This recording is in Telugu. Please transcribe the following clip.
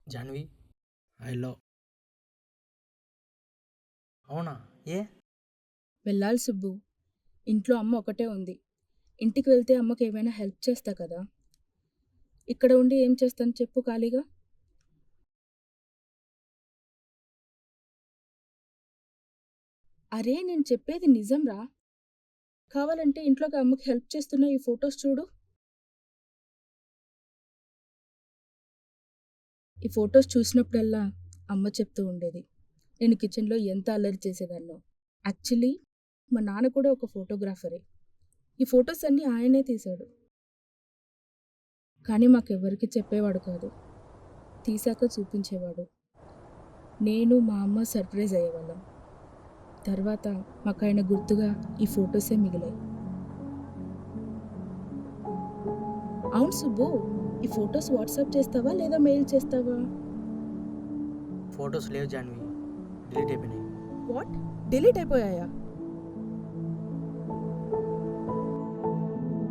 Janhvi I love. అవునా? ఏ? వెళ్ళాలి సుబ్బు. ఇంట్లో అమ్మ ఒకటే ఉంది. ఇంటికి వెళ్తే అమ్మకి ఏమైనా హెల్ప్ చేస్తా కదా. ఇక్కడ ఉండి ఏం చేస్తాను చెప్పు ఖాళీగా. అరే నేను చెప్పేది నిజంరా. కావాలంటే ఇంట్లోకి అమ్మకి హెల్ప్ చేస్తున్న ఈ ఫొటోస్ చూడు. ఈ ఫొటోస్ చూసినప్పుడల్లా అమ్మ చెప్తూ ఉండేది నేను కిచెన్లో ఎంత అల్లరి చేసేదాన్నో. యాక్చువల్లీ మా నాన్న కూడా ఒక ఫోటోగ్రాఫరే. ఈ ఫొటోస్ అన్నీ ఆయనే తీశాడు. కానీ మాకెవ్వరికి చెప్పేవాడు కాదు. తీశాక చూపించేవాడు. నేను మా అమ్మ సర్ప్రైజ్ అయ్యేవాళ్ళం. తర్వాత మాకైన గుర్తుగా ఈ ఫొటోసే మిగిలాయి. అవును సుబ్బు, ఈ ఫొటోస్ వాట్సాప్ చేస్తావా లేదా మెయిల్ చేస్తావా? ఫొటోస్ లేవు జాన్వి, డిలీట్ అయిపోయినాయి. వాట్? డిలీట్ అయిపోయాయా?